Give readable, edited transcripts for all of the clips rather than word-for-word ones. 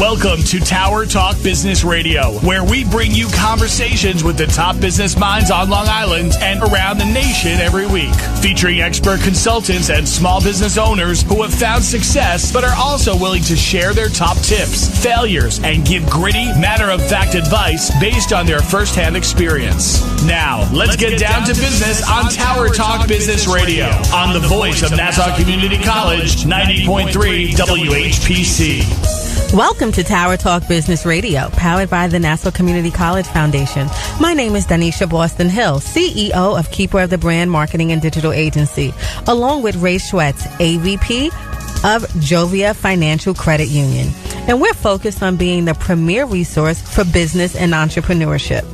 Welcome to Tower Talk Business Radio, where we bring you conversations with the top business minds on Long Island and around the nation every week. Featuring expert consultants and small business owners who have found success but are also willing to share their top tips, failures, and give gritty, matter-of-fact advice based on their firsthand experience. Now, let's get down to business on Tower Talk Business Radio on the voice of Nassau Community College, 90.3 WHPC. Welcome to Tower Talk Business Radio, powered by the Nassau Community College Foundation. My name is Danisha Boston Hill, CEO of Keeper of the Brand Marketing and Digital Agency, along with Ray Schwetz, AVP of Jovia Financial Credit Union. And we're focused on being the premier resource for business and entrepreneurship.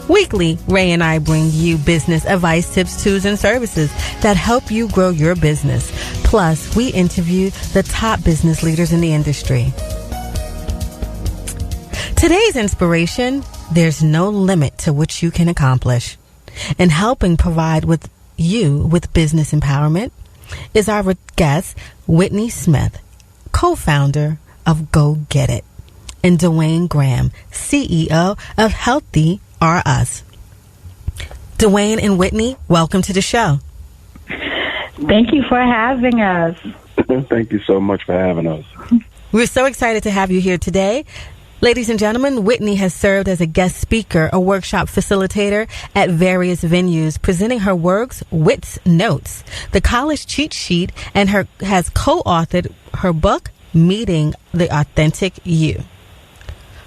Weekly, Ray and I bring you business advice, tips, tools, and services that help you grow your business. Plus, we interview the top business leaders in the industry. Today's inspiration: there's no limit to what you can accomplish. And helping provide with you with business empowerment is our guest, Whitney Smith, co-founder of Go Get It, and Dwayne Graham, CEO of Healthy Are Us. Dwayne and Whitney, welcome to the show. Thank you for having us. Thank you so much for having us. We're so excited to have you here today. Ladies and gentlemen, Whitney has served as a guest speaker, a workshop facilitator at various venues, presenting her works, Wits Notes, the college cheat sheet, and has co-authored her book, Meeting the Authentic You.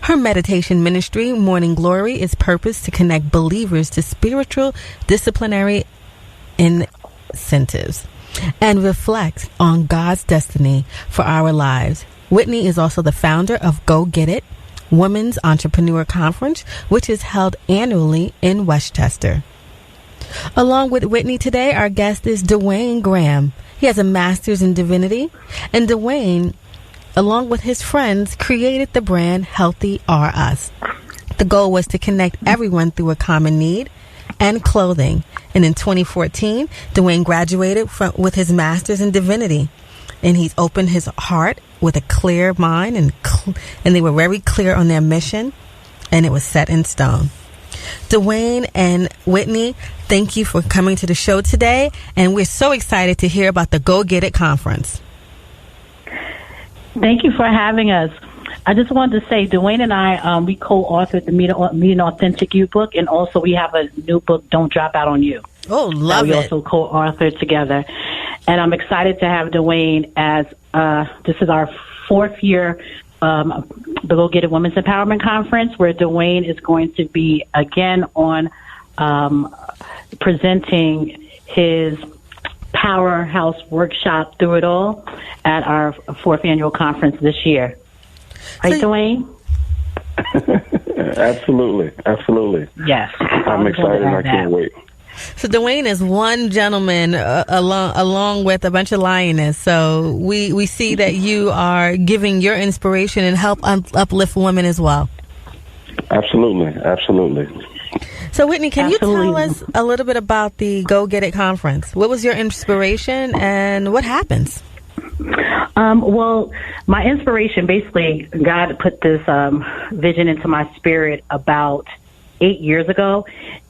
Her meditation ministry, Morning Glory, is purposed to connect believers to spiritual, disciplinary incentives and reflect on God's destiny for our lives. Whitney is also the founder of Go Get It, Women's Entrepreneur Conference, which is held annually in Westchester. Along with Whitney today, our guest is Dwayne Graham. He has a master's in divinity, and Dwayne, along with his friends, created the brand Healthy Are Us. The goal was to connect everyone through a common need and clothing. And in 2014, Dwayne graduated with his master's in divinity. And he's opened his heart with a clear mind, and they were very clear on their mission, and it was set in stone. Dwayne and Whitney, thank you for coming to the show today, and we're so excited to hear about the Go Get It conference. Thank you for having us. I just wanted to say, Dwayne and I, we co-authored the Meeting Authentic You book, and also we have a new book, Don't Drop Out on You. Oh, love it. We also co-authored together. And I'm excited to have Dwayne as this is our fourth year, the Go Get It Women's Empowerment Conference, where Dwayne is going to be again on presenting his Powerhouse Workshop Through It All at our fourth annual conference this year. Right, Dwayne? Absolutely. Yes. I'm excited and I can't wait. So Dwayne is one gentleman along with a bunch of lioness. So we see that you are giving your inspiration and help uplift women as well. Absolutely. So Whitney, can you tell us a little bit about the Go Get It conference? What was your inspiration and what happens? Well, my inspiration, basically, God put this vision into my spirit about 8 years ago.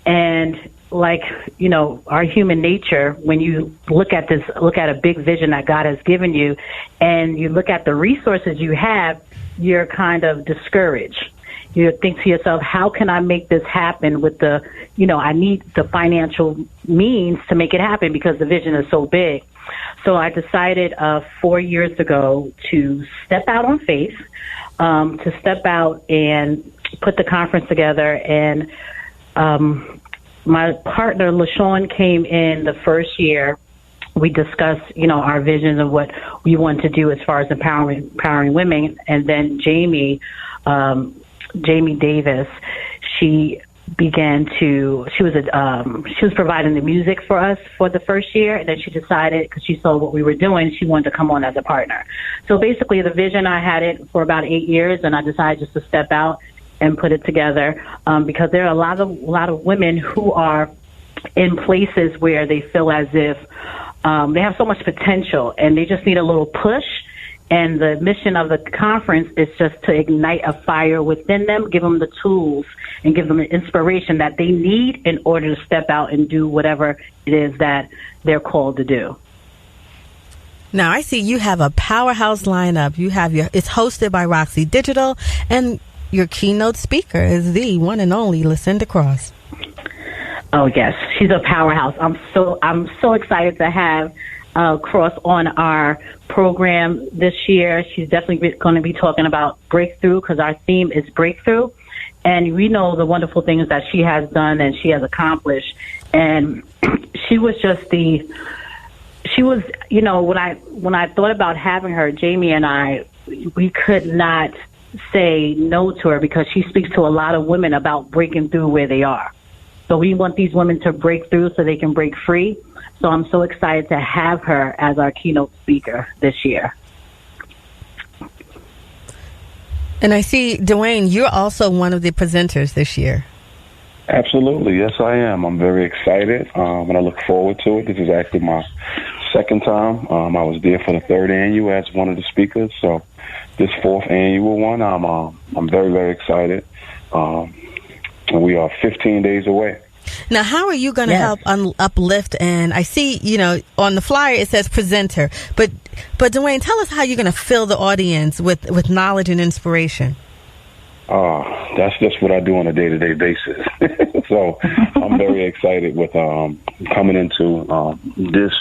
And like, you know, our human nature, when you look at a big vision that God has given you, and you look at the resources you have, you're kind of discouraged. You think to yourself, how can I make this happen with I need the financial means to make it happen because the vision is so big. So I decided 4 years ago to step out on faith, to step out and put the conference together. And my partner, LaShawn, came in the first year. We discussed, our vision of what we want to do as far as empowering women. And then Jamie Davis, she was providing the music for us for the first year, and then she decided, because she saw what we were doing, she wanted to come on as a partner. So basically the vision, I had it for about 8 years, and I decided just to step out and put it together, because there are a lot of women who are in places where they feel as if they have so much potential and they just need a little push. And the mission of the conference is just to ignite a fire within them, give them the tools, and give them the inspiration that they need in order to step out and do whatever it is that they're called to do. Now, I see you have a powerhouse lineup. It's hosted by Roxy Digital, and your keynote speaker is the one and only Lucinda Cross. Oh yes, she's a powerhouse. I'm so excited to have Cross on our program this year. She's definitely going to be talking about breakthrough, because our theme is breakthrough, and we know the wonderful things that she has done and she has accomplished. And she was when I thought about having her, Jamie and I, we could not say no to her, because she speaks to a lot of women about breaking through where they are. So we want these women to break through so they can break free. So I'm so excited to have her as our keynote speaker this year. And I see, Dwayne, you're also one of the presenters this year. Absolutely. Yes, I am. I'm very excited, and I look forward to it. This is actually my second time. I was there for the third annual as one of the speakers. So this fourth annual one, I'm very, very excited. And we are 15 days away. Now, how are you going to help uplift? And I see, on the flyer it says presenter, but Dwayne, tell us how you're going to fill the audience with knowledge and inspiration. That's just what I do on a day-to-day basis. So I'm very excited with coming into this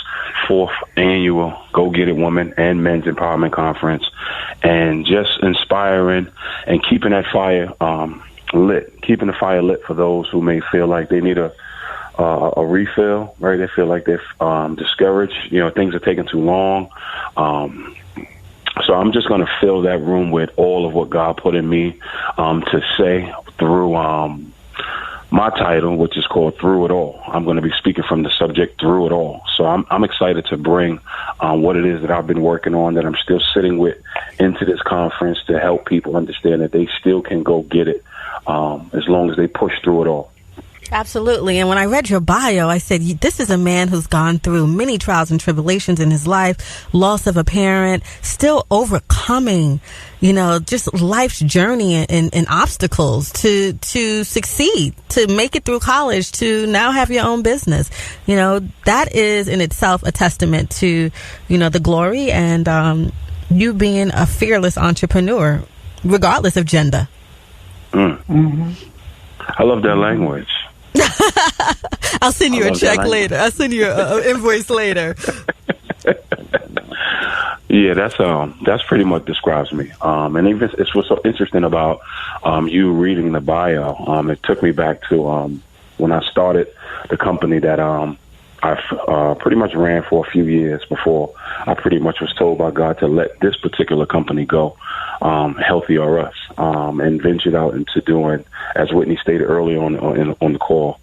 fourth annual Go Get It Woman and Men's Empowerment Conference, and just inspiring and keeping that fire lit, keeping the fire lit for those who may feel like they need a refill, right? They feel like they're discouraged. Things are taking too long. So I'm just going to fill that room with all of what God put in me to say through my title, which is called Through It All. I'm going to be speaking from the subject Through It All. So I'm excited to bring what it is that I've been working on, that I'm still sitting with, into this conference to help people understand that they still can go get it as long as they push through it all. Absolutely. And when I read your bio, I said, this is a man who's gone through many trials and tribulations in his life, loss of a parent, still overcoming, just life's journey and obstacles to succeed, to make it through college, to now have your own business. That is in itself a testament to, the glory and you being a fearless entrepreneur, regardless of gender. Mm-hmm. I love that language. I'll send you a check later. I'll send you an invoice later. Yeah, that's pretty much describes me. And even it's what's so interesting about you reading the bio. It took me back to when I started the company that I pretty much ran for a few years before I pretty much was told by God to let this particular company go, Healthy or Us, and ventured out into doing, as Whitney stated earlier on the call,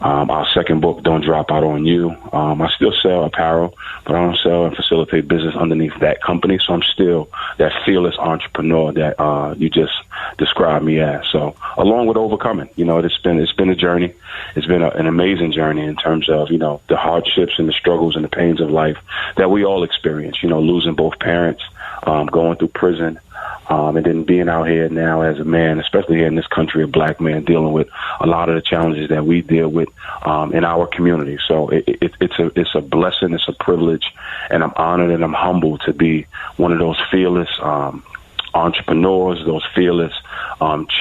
our second book, Don't Drop Out on You. I still sell apparel, but I don't sell and facilitate business underneath that company. So I'm still that fearless entrepreneur that you just described me as. So along with overcoming, it's been a journey. It's been an amazing journey in terms of, the hardships and the struggles and the pains of life that we all experience, losing both parents, going through prison, and then being out here now as a man, especially here in this country, a black man, dealing with a lot of the challenges that we deal with in our community. So it's a blessing, it's a privilege, and I'm honored and I'm humbled to be one of those fearless entrepreneurs, those fearless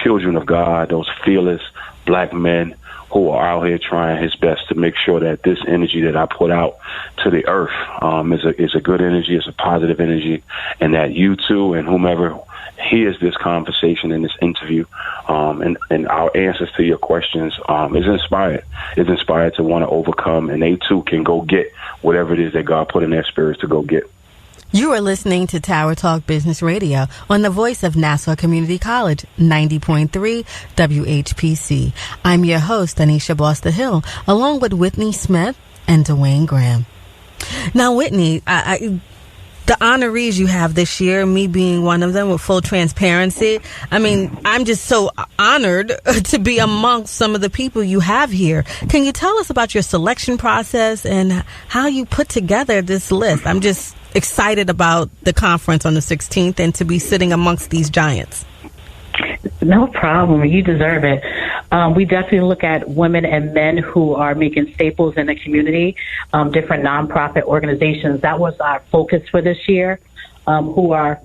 children of God, those fearless black men who are out here trying his best to make sure that this energy that I put out to the earth is a good energy, is a positive energy, and that you too and whomever hears this conversation and this interview and our answers to your questions is inspired to want to overcome, and they too can go get whatever it is that God put in their spirits to go get. You are listening to Tower Talk Business Radio on the voice of Nassau Community College, 90.3 WHPC. I'm your host, Anisha Boster Hill, along with Whitney Smith and Dwayne Graham. Now, Whitney, the honorees you have this year, me being one of them with full transparency, I'm just so honored to be amongst some of the people you have here. Can you tell us about your selection process and how you put together this list? I'm just excited about the conference on the 16th and to be sitting amongst these giants. No problem. You deserve it. We definitely look at women and men who are making staples in the community, different nonprofit organizations. That was our focus for this year, who are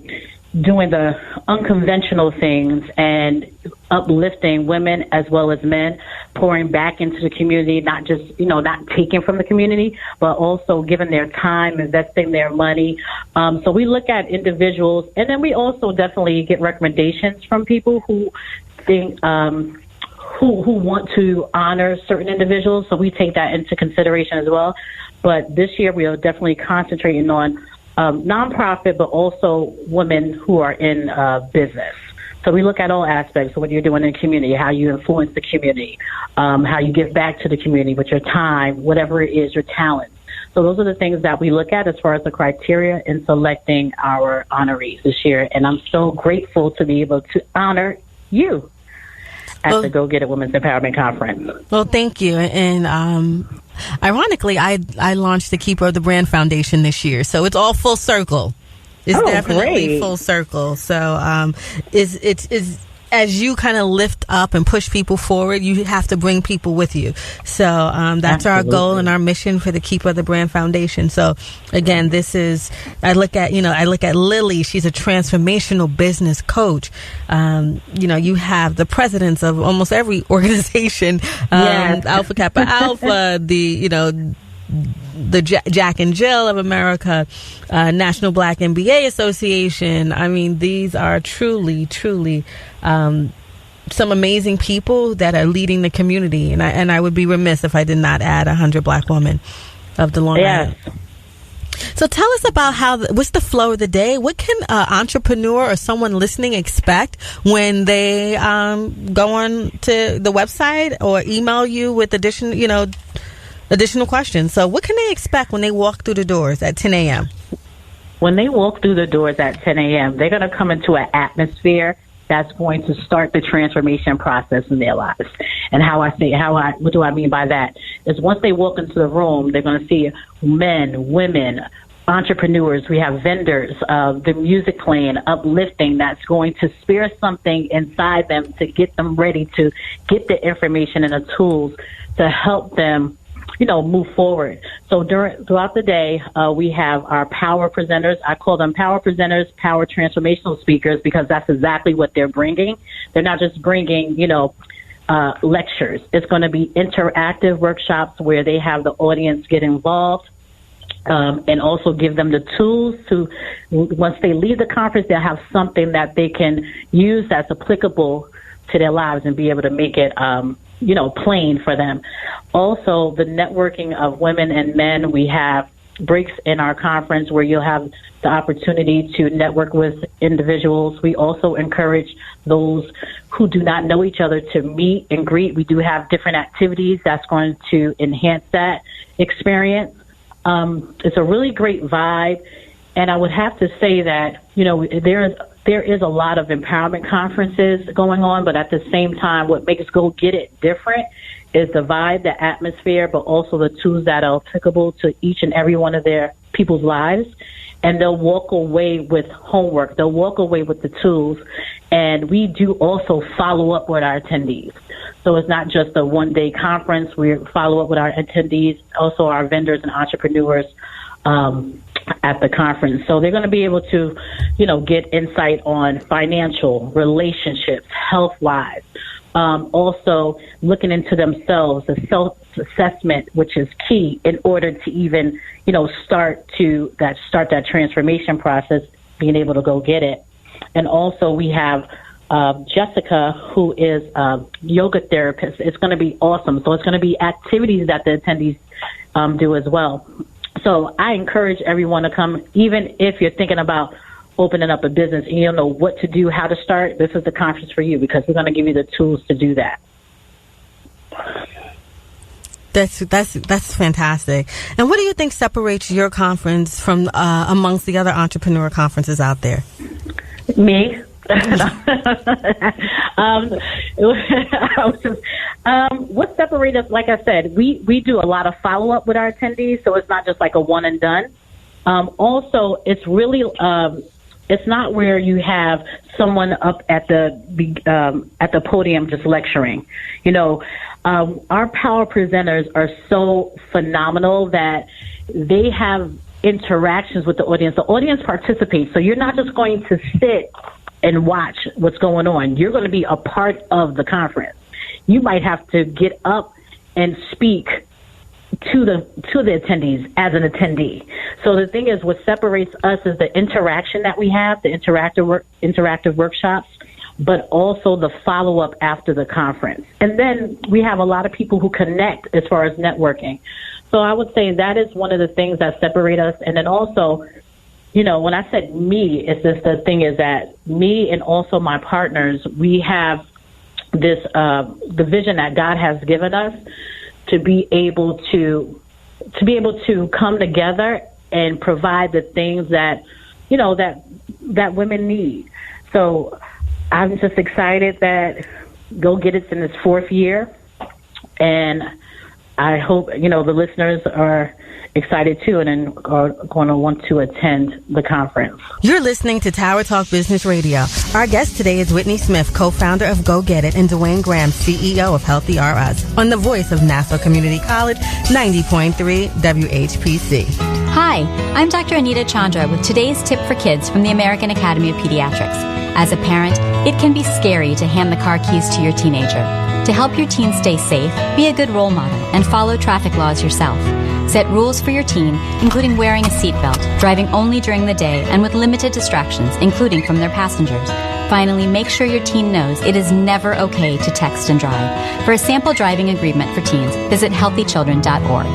doing the unconventional things and uplifting women as well as men, pouring back into the community, not just, not taking from the community, but also giving their time, investing their money. So we look at individuals, and then we also definitely get recommendations from people who think, who want to honor certain individuals. So we take that into consideration as well. But this year we are definitely concentrating on nonprofit, but also women who are in business. So we look at all aspects of what you're doing in the community, how you influence the community, how you give back to the community with your time, whatever it is, your talent. So those are the things that we look at as far as the criteria in selecting our honorees this year. And I'm so grateful to be able to honor you at the Go Get It Women's Empowerment Conference. Well, thank you. And ironically, I launched the Keeper of the Brand Foundation this year, so it's all full circle. It's definitely great. Full circle. So it's as you kind of lift up and push people forward, you have to bring people with you. So that's Absolutely. Our goal and our mission for the Keeper of the Brand Foundation. So again, I look at Lily. She's a transformational business coach. You have the presidents of almost every organization, yes. Alpha Kappa Alpha, the Jack and Jill of America, National Black MBA Association. I mean, these are truly some amazing people that are leading the community. And I would be remiss if I did not add 100 Black women of the Long Island. So tell us about what's the flow of the day? What can an entrepreneur or someone listening expect when they go on to the website or email you with additional questions? So what can they expect when they walk through the doors at 10 a.m.? When they walk through the doors at 10 a.m., they're going to come into an atmosphere that's going to start the transformation process in their lives. And what do I mean by that? Is once they walk into the room, they're going to see men, women, entrepreneurs. We have vendors, the music playing, uplifting. That's going to spear something inside them to get them ready to get the information and the tools to help them move forward. So throughout the day, we have our power presenters. I call them power presenters, power transformational speakers, because that's exactly what they're bringing. They're not just bringing, lectures. It's going to be interactive workshops where they have the audience get involved, and also give them the tools to, once they leave the conference, they'll have something that they can use that's applicable to their lives and be able to make it plain for them. Also, the networking of women and men. We have breaks in our conference where you'll have the opportunity to network with individuals. We also encourage those who do not know each other to meet and greet. We do have different activities that's going to enhance that experience. It's a really great vibe. And I would have to say that, there is a lot of empowerment conferences going on, but at the same time, what makes Go Get It different is the vibe, the atmosphere, but also the tools that are applicable to each and every one of their people's lives. And they'll walk away with homework. They'll walk away with the tools. And we do also follow up with our attendees. So it's not just a one-day conference. We follow up with our attendees, also our vendors and entrepreneurs, at the conference. So they're going to be able to, get insight on financial, relationships, health-wise, also looking into themselves, the self-assessment, which is key in order to even, start that transformation process, being able to go get it. And also we have Jessica, who is a yoga therapist. It's going to be awesome. So it's going to be activities that the attendees do as well. So I encourage everyone to come, even if you're thinking about opening up a business and you don't know what to do, how to start. This is the conference for you, because we're going to give you the tools to do that. That's fantastic. And what do you think separates your conference from amongst the other entrepreneur conferences out there? Me. What separates us, like I said, we do a lot of follow-up with our attendees, so it's not just like a one and done. Also, it's really it's not where you have someone up at the podium just lecturing. You know, our power presenters are so phenomenal that they have interactions with the audience. The audience participates, so you're not just going to sit and watch what's going on. You're going to be a part of the conference. You might have to get up and speak to the attendees as an attendee. So the thing is, what separates us is the interaction that we have, the interactive workshops, but also the follow-up after the conference. And then we have a lot of people who connect as far as networking. So I would say that is one of the things that separate us. And then also, you know, when I said me, it's just the thing is that me and also my partners, we have this the vision that God has given us to be able to come together and provide the things that, you know, that women need. So I'm just excited that Go Get It's in its 4th year, and I hope, you know, the listeners are excited too and are going to want to attend the conference. You're listening to Tower Talk Business Radio. Our guest today is Whitney Smith, co-founder of Go Get It, and Dwayne Graham, CEO of Healthy R Us, on the voice of Nassau Community College, 90.3 WHPC. Hi, I'm Dr. Anita Chandra with today's tip for kids from the American Academy of Pediatrics. As a parent, it can be scary to hand the car keys to your teenager. To help your teen stay safe, be a good role model and follow traffic laws yourself. Set rules for your teen, including wearing a seatbelt, driving only during the day, and with limited distractions, including from their passengers. Finally, make sure your teen knows it is never okay to text and drive. For a sample driving agreement for teens, visit healthychildren.org.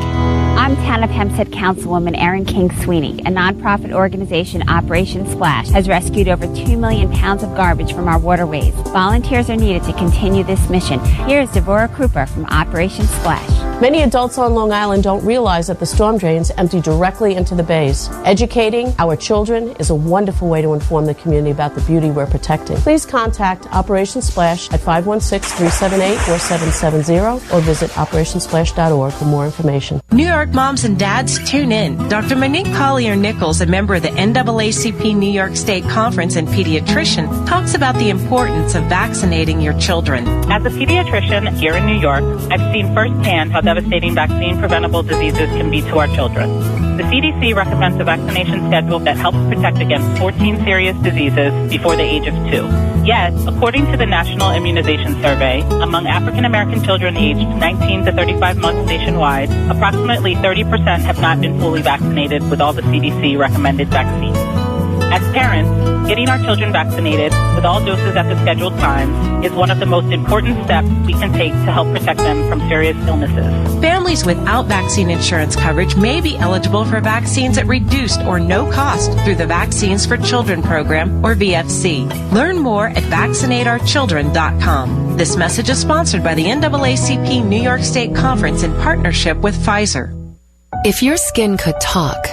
I'm Town of Hempstead Councilwoman Erin King Sweeney. A nonprofit organization, Operation Splash, has rescued over 2 million pounds of garbage from our waterways. Volunteers are needed to continue this mission. Here is Devorah Krupa from Operation Splash. Many adults on Long Island don't realize that the storm drains empty directly into the bays. Educating our children is a wonderful way to inform the community about the beauty we're protecting. Please contact Operation Splash at 516-378-4770 or visit operationsplash.org for more information. New York moms and dads, tune in. Dr. Monique Collier-Nichols, a member of the NAACP New York State Conference and pediatrician, talks about the importance of vaccinating your children. As a pediatrician here in New York, I've seen firsthand how devastating vaccine-preventable diseases can be to our children. The CDC recommends a vaccination schedule that helps protect against 14 serious diseases before the age of 2. Yet, according to the National Immunization Survey, among African American children aged 19 to 35 months nationwide, approximately 30% have not been fully vaccinated with all the CDC recommended vaccines. As parents, getting our children vaccinated with all doses at the scheduled times is one of the most important steps we can take to help protect them from serious illnesses. Families without vaccine insurance coverage may be eligible for vaccines at reduced or no cost through the Vaccines for Children program, or VFC. Learn more at vaccinateourchildren.com. This message is sponsored by the NAACP New York State Conference in partnership with Pfizer. If your skin could talk,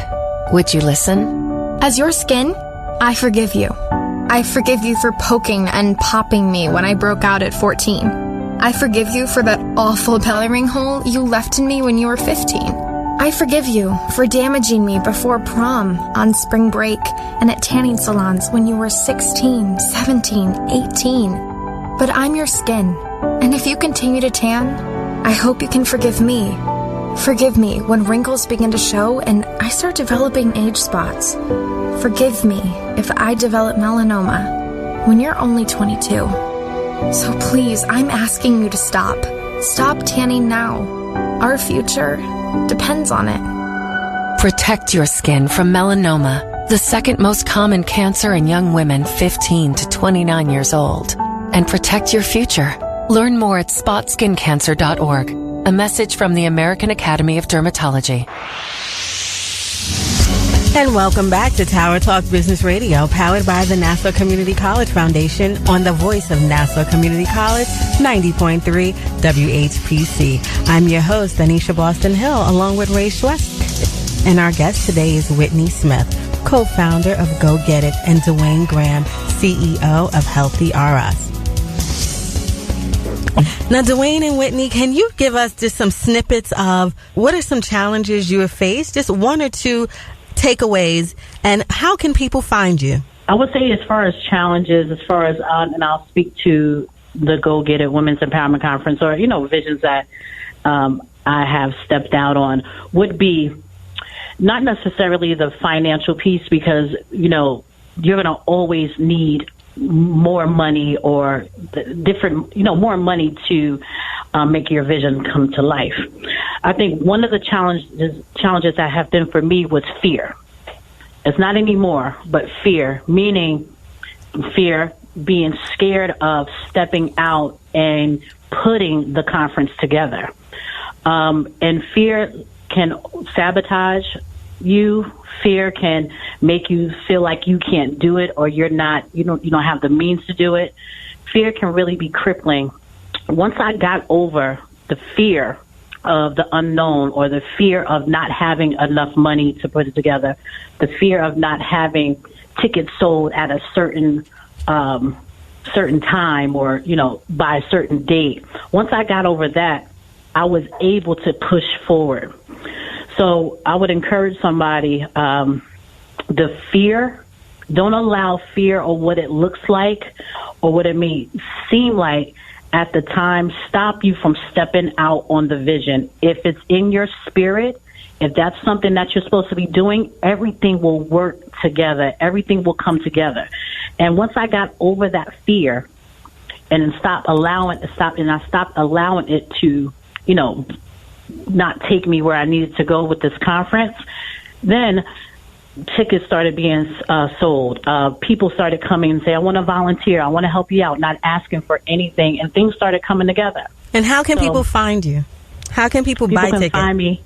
would you listen? As your skin, I forgive you. I forgive you for poking and popping me when I broke out at 14. I forgive you for that awful belly ring hole you left in me when you were 15. I forgive you for damaging me before prom, on spring break, and at tanning salons when you were 16, 17, 18. But I'm your skin, and if you continue to tan, I hope you can forgive me. Forgive me when wrinkles begin to show and I start developing age spots. Forgive me if I develop melanoma when you're only 22. So please, I'm asking you to stop. Stop tanning now. Our future depends on it. Protect your skin from melanoma, the second most common cancer in young women 15 to 29 years old. And protect your future. Learn more at spotskincancer.org. A message from the American Academy of Dermatology. And welcome back to Tower Talk Business Radio, powered by the Nassau Community College Foundation on the voice of Nassau Community College, 90.3 WHPC. I'm your host, Anisha Boston Hill, along with Ray Schwest. And our guest today is Whitney Smith, co-founder of Go Get It, and Dwayne Graham, CEO of Healthy R Us. Now, Dwayne and Whitney, can you give us just some snippets of what are some challenges you have faced? Just one or two takeaways, and how can people find you? I would say as far as challenges, and I'll speak to the Go Get It Women's Empowerment Conference, or, visions that I have stepped out on, would be not necessarily the financial piece, because, you're going to always need more money or more money to make your vision come to life. I think one of the challenges that have been for me was fear. It's not anymore, but fear, meaning fear being scared of stepping out and putting the conference together. And fear can sabotage you. Fear can make you feel like you can't do it, or you don't have the means to do it. Fear can really be crippling. Once I got over the fear of the unknown, or the fear of not having enough money to put it together, the fear of not having tickets sold at a certain time, or by a certain date. Once I got over that, I was able to push forward. So I would encourage somebody, the fear, don't allow fear or what it looks like or what it may seem like at the time stop you from stepping out on the vision. If it's in your spirit, if that's something that you're supposed to be doing, everything will work together. Everything will come together. And once I got over that fear and I stopped allowing it to, not take me where I needed to go with this conference, then tickets started being sold. People started coming and say, I want to volunteer. I want to help you out, not asking for anything. And things started coming together. And how can people find you? How can people buy tickets? Find me.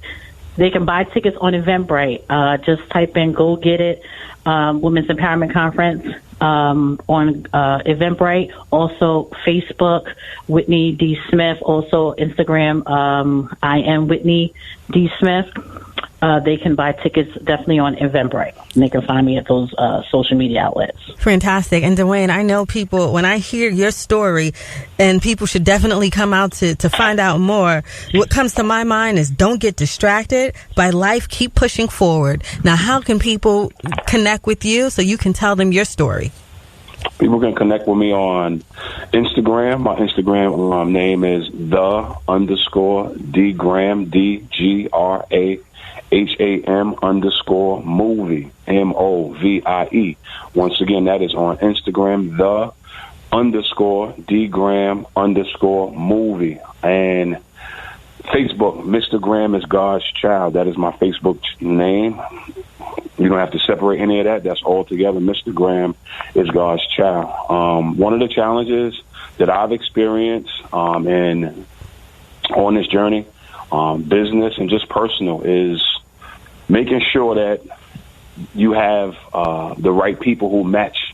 They can buy tickets on Eventbrite. Just type in Go Get It Women's Empowerment Conference on Eventbrite. Also Facebook, Whitney D. Smith. Also Instagram, I am Whitney D. Smith. They can buy tickets definitely on Eventbrite. And they can find me at those social media outlets. Fantastic. And Dwayne, I know people, when I hear your story, and people should definitely come out to find out more, what comes to my mind is don't get distracted by life. Keep pushing forward. Now, how can people connect with you so you can tell them your story? People can connect with me on Instagram. My Instagram name is _DGram, DGRAHAM_movie, MOVIE. Once again, that is on Instagram, _DGram_movie. And Facebook, Mr. Graham is God's Child. That is my Facebook name. You don't have to separate any of that. That's all together. Mr. Graham is God's Child. One of the challenges that I've experienced on this journey, business and just personal, is making sure that you have the right people who match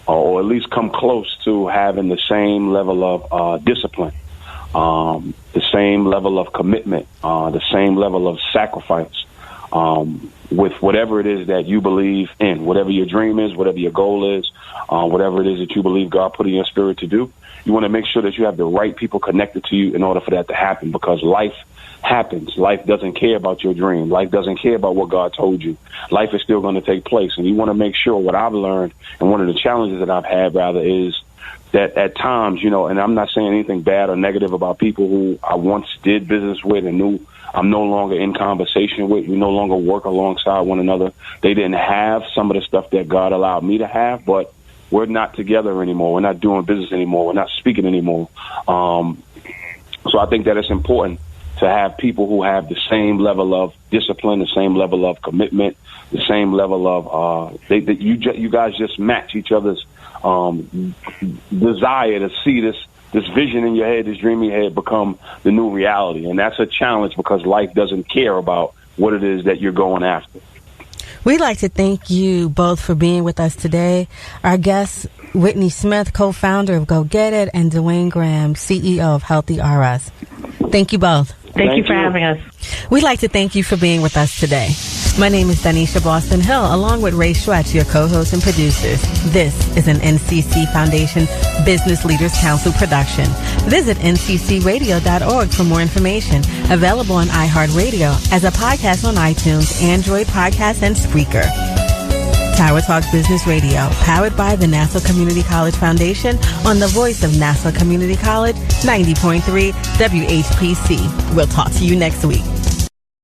or at least come close to having the same level of discipline, the same level of commitment, the same level of sacrifice with whatever it is that you believe in, whatever your dream is, whatever your goal is, whatever it is that you believe God put in your spirit to do. You want to make sure that you have the right people connected to you in order for that to happen, because life happens. Life doesn't care about your dream. Life doesn't care about what God told you. Life is still going to take place. And you want to make sure, what I've learned, and one of the challenges that I've had, rather, is that at times, and I'm not saying anything bad or negative about people who I once did business with and knew I'm no longer in conversation with. We no longer work alongside one another. They didn't have some of the stuff that God allowed me to have, but we're not together anymore. We're not doing business anymore. We're not speaking anymore. So I think that it's important to have people who have the same level of discipline, the same level of commitment, the same level of you guys just match each other's desire to see this vision in your head, this dream in your head become the new reality. And that's a challenge, because life doesn't care about what it is that you're going after. We'd like to thank you both for being with us today. Our guests, Whitney Smith, co-founder of Go Get It, and Dwayne Graham, CEO of Healthy RS. Thank you both. Thank you for having us. We'd like to thank you for being with us today. My name is Danisha Boston Hill, along with Ray Schwetz, your co-host and producers. This is an NCC Foundation Business Leaders Council production. Visit nccradio.org for more information. Available on iHeartRadio as a podcast on iTunes, Android Podcast, and Spreaker. Tower Talk Business Radio, powered by the Nassau Community College Foundation on the voice of Nassau Community College, 90.3 WHPC. We'll talk to you next week.